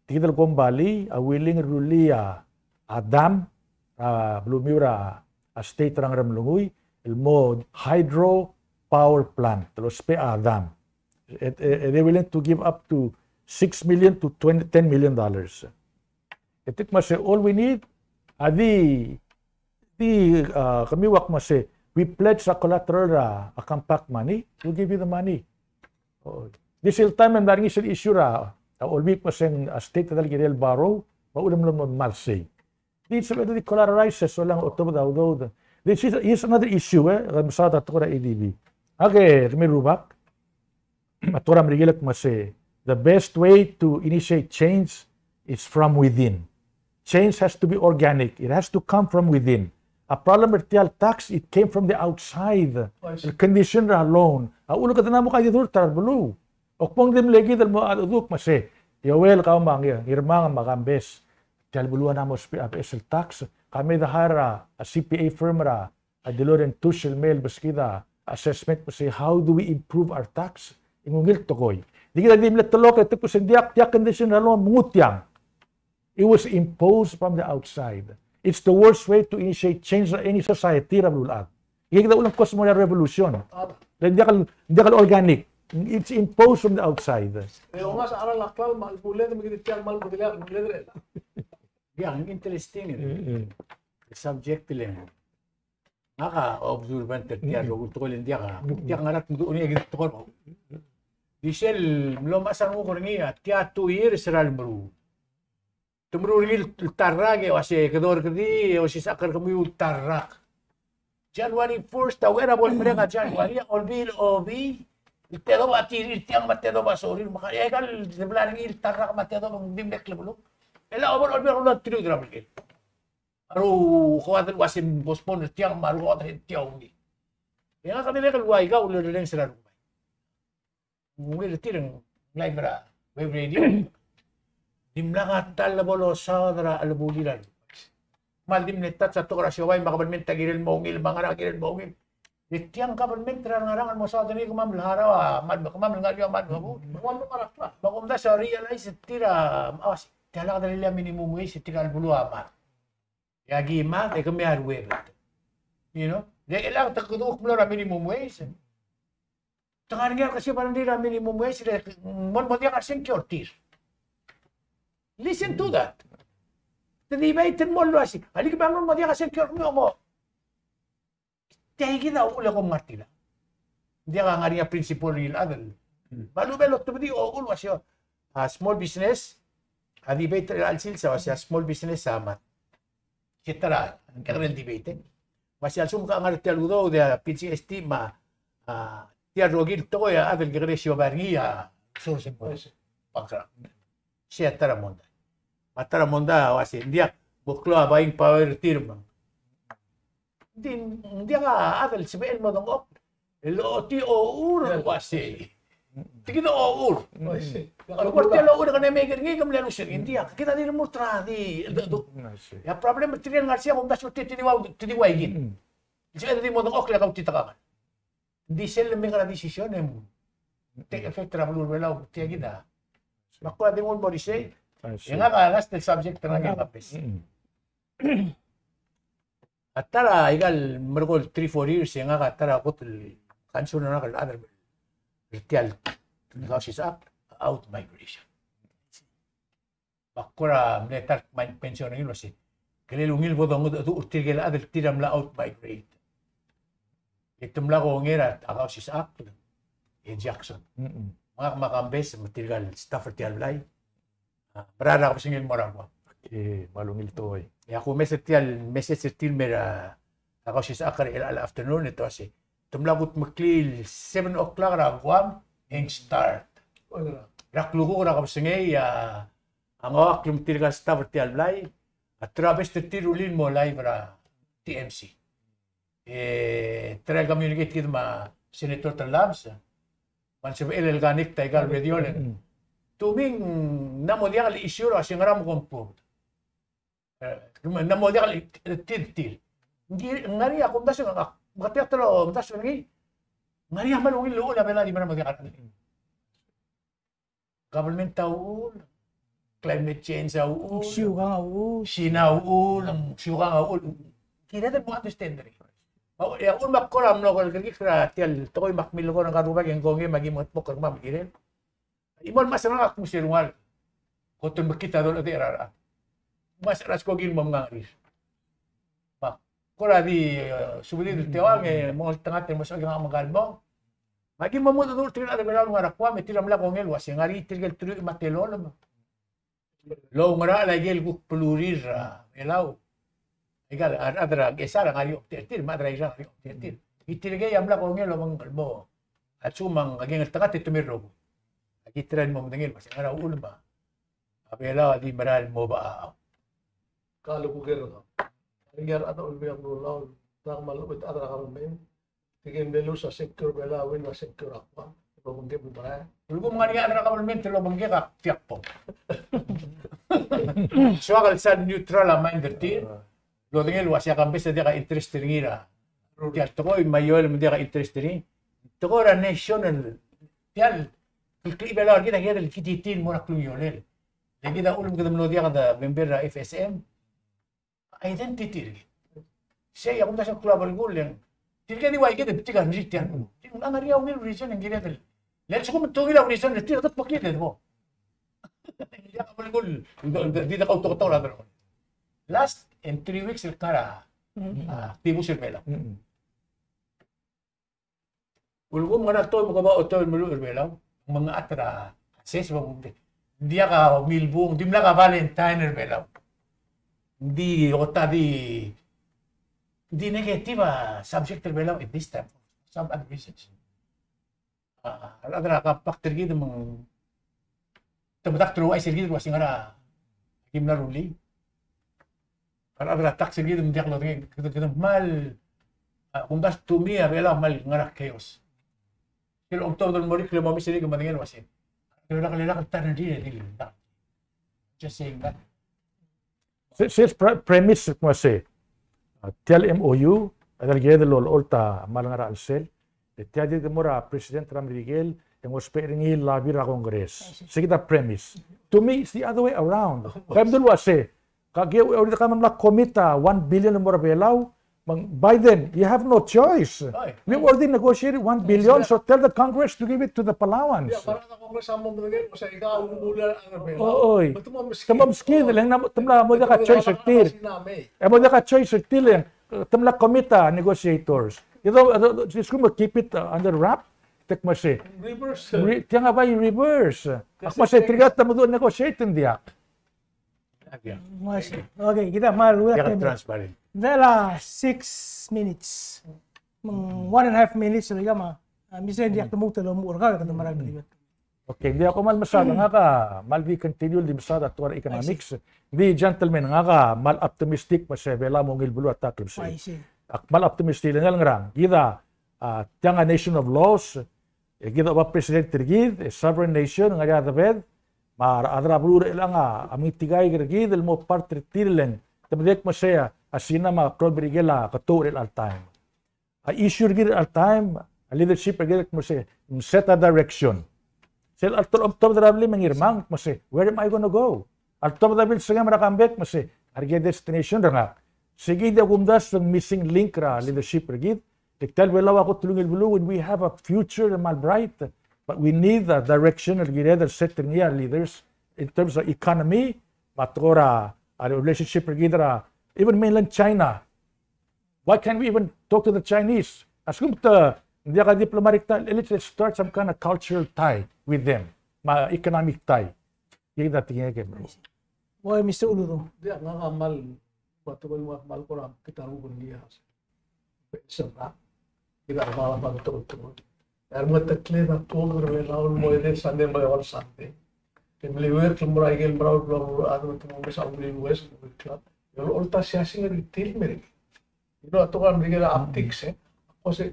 tigidal Gombali a willing rulia Adam Blumura a state rang ramlungoy el mo hydro power plant los pe Adam. They willing to give up to $6 million to $10 million. Itik masi all we need adi kamiwak masi we pledge a collateral a compact money, we'll give you the money. This is time and daring is issue all week maseng state dal girel borrow, maulam lang marsay. This is the collateralized so lang October daw. This is another issue masada to ADB. Okay, mirubak. Matura mrigilak mase the best way to initiate change is from within. Change has to be organic. It has to come from within. A problem with TL tax, it came from the outside. The condition alone. Ulo ka na mo kayo dito, tarbulu. O kung dim lagi dal mo aduk mase. Yowel ka mangya, irmang magambes. TL buluan na mo SL tax. Kami dahara a CPA firm ra, a Deloitte & Touche mail baskida assessment mase how do we improve our tax? Ingungil tokoy. Di kita dim letolok ito po sendiak tiak condition alone mungutyang. It was imposed from the outside. It's the worst way to initiate change in any society, Ramlulat. Hindi kita ulang cosmopolitan revolution. Hindi ka organic. It's imposed from the outside. Yung nga sa aral laklaw, malbulan, magigitiyang malbulan. Yang interesting subject lang. Naka-observant at tiyan, tukol hindi ka. Tiyan nga natin doon niya tukol. Di siya, lumasan mo ko niya, tiya 2 years ral maru. Tumruril tarrak o si kador kadi o si sakar kami tarrak. January 1st, tawera bol mereka January olbil obi. Itero batiri tiang matero basori makaya kal sebelah ini tarrak matero bimdek lebulu. Ela olbil ulah tiru drabel. Aru khawatir wasim pospon tiang maru ot tiang ni. Ya kami lekal wai ka ulah deng serar. Mungkin tirang live ra web radio. Dimlangat talabolo sa dara albulilan. Maldim netat sa tukra siway makabalmen tagiril mongil mga giril mongil. Ditiang kabalmen trangarangan mo sa dani kumam lahara mad kumam ngadyo mad mo. Wala marakla. Bakumda sa realize tira awas tala dali la minimum wage tira albulu ama. Yagi ma te kami arwe. You know? De ilang takuduk mo ra minimum wage. Tangan nga kasi parang di ra minimum wage mon mo dia ka security. Listen to that. Tinibaytin mo lo asi. Halik bangon mo dia kasi secure mo. Tayo kita ula kong martila. Dia ka nga niya principle real adal. Malubelo to di o ulo asyo. Small business. Debate real sales sa small business sama. Kitara ang debate. Masya sum ka nga tialudo de PCST ma tiar rogil to ya adal gresyo barngia source mo. Pakra. Siya taramonda. Mataramonda wasi dia buklo abaing power tirma. Hindi ka adal sabihin mo ng ok. Ti our wasi. Tigino our. Ano ko telo ur ka na may ngi kam lalo sir India. Kita din mo tradi. Ya problem material nga siya kung dapat tiniway gin. Diyan din mo ng ok la ka titaka. Hindi sila may kana desisyon mo. Take effect travel wala tiya gida. Makwa din mo body say. Yang nga last subject na nga kapis. At tara, igal, maragol 3-4 years, yung nga tara ako kanso na nakal other retail Houses Act, out migration. Bakura, militar pension ng ilos eh. Kalilungil mo doon, urtigil other tiram la out migrate. Itum la ko ngira, Houses Act, Jackson. Mga makambes, matirgal, Stafford Tialblay. Parada ko singil mo ragwa. Malungil to eh. Ya ako message mera ako siya akar al afternoon ito kasi tumlagot maklil 7 o'clock ra guam and start. Raklugo ra kapsingay ang awak yung tilga Stafford Tialblay at Travis tirulin mo live ra TMC. Try communicate kita ma Senator Talabs. Man sa Organic Tiger Radio len. Tuming namodial issue ra sing ram kompo. Namodial til. Ngari ako daso nga magatiyak talo daso ngi. Ngari malungil lo la bela di mana magaka. Government tao climate change au sinaul kira mo understand rin. Ya makkoram no kal kira tial toy makmil ko ng karubag yang gongi magi mo kag magiren. Imon masarap mo sirungal. Koton makita do ati rara. Mas ras ko gin mga ris. Pak, kora di subili do tewang mo tangat mo sa mga magalbo. Magi mo do tir ada bela nga rakwa metiram la kongel was ngari tirgel tru matelo lo. Lo ngara la gel ku plurir elaw. Igal adra gesara ngari tir madra ira tir. Itirgay amla kongel lo mangalbo. At sumang aging tangat itumiro. Agi tren mo mdengel was ngara ulba. Abela di maral mo ba. Kalau kuger ringar atau lebih yang law tak malu bet ada kami tingin belu sa secure bela win na secure apa pagungge ba Lugo mga nga na government lo bangge ka tiyak po. So kal sa neutral amang derti lo dingel wasya kambes dia ka interest ngira. Tiyak to ko mayol mo dia ka interest ni. To ko ra national tiyan bela kita kaya kititin mo na kluyolel. Lagi da ulam kada mo dia kada member ra FSM. Identity. Siya yung nasa global goal yan. Tilga di waike de tiga nit yan. Ang ariya will reason ang gina del. Let's go to ila reason de tiga tapok ni mo. Ya global goal. Di da ka to la pero. Last in 3 weeks el kara. Tibo sir mela. Ulgo mga to mo ba otol mo mela. Mga atra. Ses mo dia ka milbong, dimla ka Valentine mela. Di negativa subject terbelau at this time for some other reasons. Adra ka factor gitu meng tabatak true ay sergi was ngara kim na ruli. Adra tak sergi dum diak lo gitu mal kung das to me abela mal ngara chaos. Kilo October morik lo mami sini kemandengan wasin. Kilo kalila ka tanan di. Just saying that. Sales premise mo say tel MOU adal gede lol olta malangara alsel tiadi demora president Ram Rigel yang was pairingi labi ra congress sigita premise to me it's the other way around kabdul wase kage ori ka man la komita 1 billion mora belaw by then you have no choice we already negotiated 1 billion so tell the congress to give it to the Palawans para na congress amo mdengel sa ikaw umulan ang bela oy tamam skin lang na tamla mo ka choice active mo ka choice active lang tamla komita negotiators just come keep it under wrap tek mase reverse tiang apa reverse ak mase trigat mo do negotiating dia Okay, kita malu Dia transparent. Dala 6 minutes. 1.5 minutes lagi ma. Bisa dia temu telum urga kata marag libat. Okay, hindi ako mal masyado nga ka mal we continue di masada tuwar economics. Di gentlemen nga ka mal optimistic pa sa bela mo ngilbulo at taklib sa. akmal optimistic lang ngrang. Kita tiang a nation of laws. Kita ba president tergid, a sovereign nation ngaya tabed. Mar adra blur ilang ami tigay gergid el mo parte tilen. Tabdek mo siya asina ma probrigela katur al time. A issue gid al time, a leadership gid mo siya set a direction. Sel al top drabli mangirmang mo siya, where am I going to go? Al top drabli sige marakambek mo siya, arge destination nga. Sige di gumdas ng missing link ra leadership gid. Tiktal wala ako tulungil bulu when we have a future mal bright. But we need the direction of the setting here leaders in terms of economy, matura, relationship with even mainland China. Why can't we even talk to the Chinese? Assume hindi ka diplomatic tie, let's start some kind of cultural tie with them, economic tie. Yung dating yan, bro. Why, Mr. Uluro? Di nga kamal, patuloy mo kamal ko lang kita rubun niya. Sarap. Kita kamal pagtuloy. Ermat takle na togur velaul moide sande moyol sande. Kemli wer tumra igel braul braul adu tumu sa uli wes club. Yol olta siasing ritil mere. Ino atokan rigela optics ako se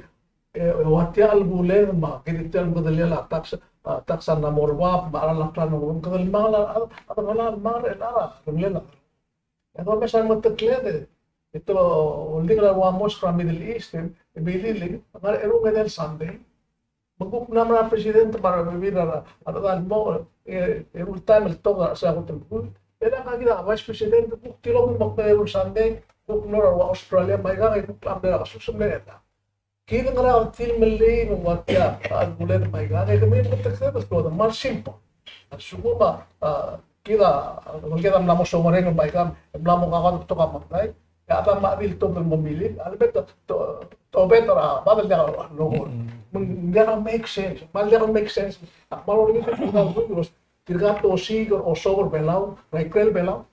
watia albule ma kiditel bodalya la tax na morwa para la plano ng kal mala atala mar elara lela. Ito mesan mo takle de. Ito uldigra wa mos from Middle East bilili ngar ero ngedel sande. Magbup naman ang presidente para bibira at mo every time ito sa ako tempul era kagila vice president buk tilo mo magpero Sunday buk nora wa Australia may ga buk amda susumle eta kini ngara film li mo watya at bulen may ga kami mo teksa bas ko mar simple at sumuma kita kita namo somare ng may ga namo ka to ka matay kaya maabil to ng mamili albet to better babal na no hindi ka make sense. Mali ka make sense. Akmal ulit yung pinagawin. Tirgato o sigor o sobor belaw. Raikrel belaw.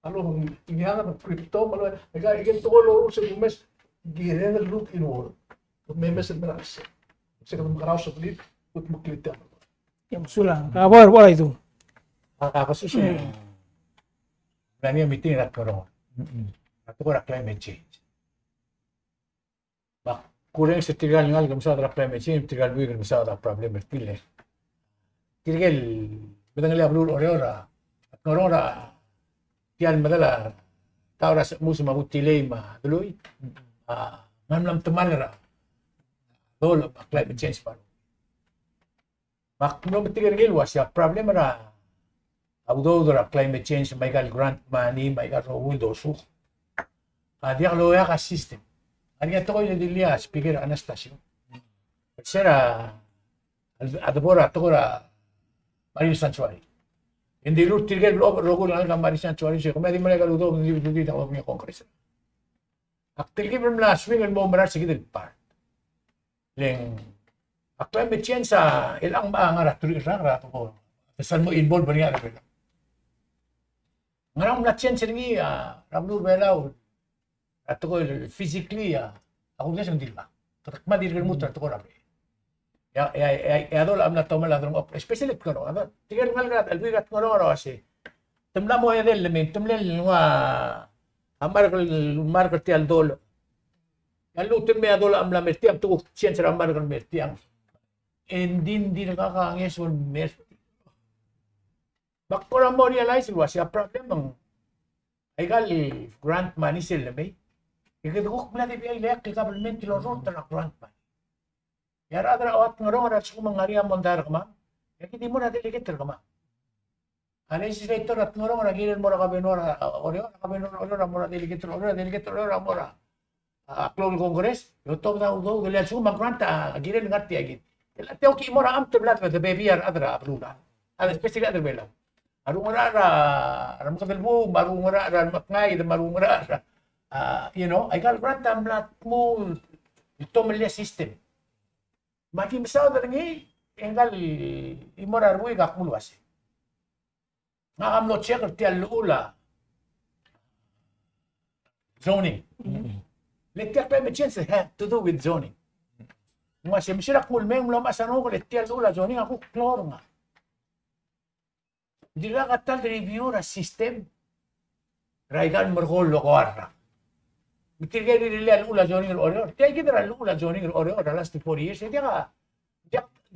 Ano, inihangan ng crypto. Igin tulo sa bumes. Gire na look inward. Memes at manas. Kasi kung makaraw sa blit, kut maklit yan. Yung sulang. Wala ito. Ako siya. Nani ang meeting na karoon. Ato ko na climate change. Kurang setigal ngal kamsa ada climate change tigal buir kamsa ada problem bertile. Tigal bedang le ablur ora ora tian madala taura musu mabutile ma dului mam teman ra dol climate change pa. Mak no betigal gel was ya problem ra audo dora climate change may gal grant money may gal ro dosu. Dia lo ya ka system. Ani ato ko nidilia speaker Anastasio. Sera adabora tora Marin Sanctuary. Hindi lu tirgel logo lang ang Marin Sanctuary siya. Kung may di mo na galudo, hindi dito ako ng Congress. Aktilgi mo na swing mo marar sige del part. Leng climate change sa ilang maangar tuloy ra ko. Saan mo involved ba niya ra. Ngarang na change ni rablu belaw. Ato ko physically ako gusto ng dilma. Katakma dirgal mo to ko rabi. Ya adol am na to maladrong especially ko no. Tigal ngal rat albigat ko no kasi. Tumla mo edel lemin tumlel nga amar ko ti aldol. Yalutin me adol am la merti am to siyensya amar ko merti ang endin di nakakaangis wal merti. Bakpora mo realize was ya problem ang ay gal grant money sila may. Ikadukok mo natin ay leak kay government tilorot na grant money. Yara adra awat ngorong arat sa kumang ngariya mondar kama. Hindi mo na delegate kama. Ang legislator at ngorong nagilan mo na kabinora kabinora mo na delegate mo na aklong Congress. Yung top na udo galian sa kumang grant agilan ngati agit. Teo ki mo na am tablat with the baby adra apruda. Ang especially adra bela. Marungara ram kadalbo marungara ran maknay marungara you know, I got grant am lat mo ito malya system. Mati misaw da ngi engal imorar mo igak mulwas. Nga am no check ti alula zoning. Let the climate change have to do with zoning. Nga simsirak mulmeng mula masano ko let ti alula zoning ako klor nga. Dila katal review ra system. Raigan merkol lo ko arra. Mitirgay nila ula zoning order. Tiya kita ula zoning order the last 4 years. Dia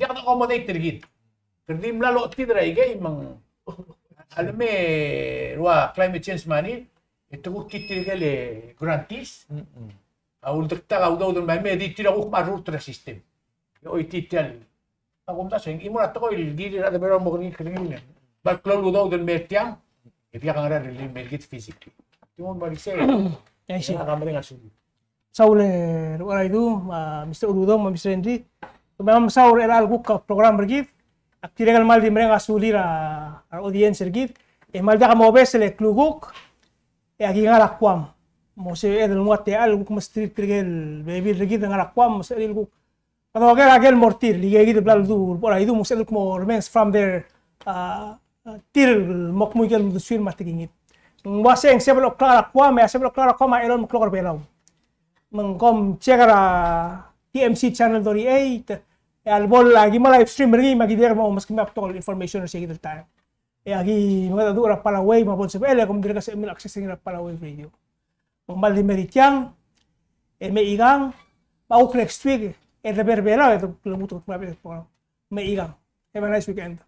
ka accommodate tirgid. Kerdi mlalo tidra igay mang alam me ruwa climate change money ito ko kitirgay le grantees. Aul dekta ka udaw don may di tira ko marutra system. Yo itital. Ako mta sing imo nato ko ilgiri na pero mo kini kini. Bal klol udaw don metiang. Ipya ka ngara really make it physically. Timon bali say. I see. Nakamaring asubi. Saule what I do, Mr. Ududong, Mr. Henry. Memang saur era algo program bergit. Aktiregal mal di mereka asuli ra audience bergit. Mal dia kamu bes le kluguk. Agi ngalakwam. Mo se edel muat ya algo como street tirgel baby bergit ngalakwam mo se algo. Kalau agel mortir liga gitu belal du por ahí du mo se como remains from there tir mok muy gel du swir matigingit. Waseng sebelum klara kwam ya sebelum klara kwam elon klokor belau. Mengkom cekara TMC channel 38 albol lagi malah live stream lagi magi dia mau meski map tol information sa gitu tayo. Agi mga dura pala way mabon sa ele kum dire ka sa email access ngira pala way video. Mambal di meritiang me igang mau next week e de berbela itu kemutu me igang. Have a nice weekend.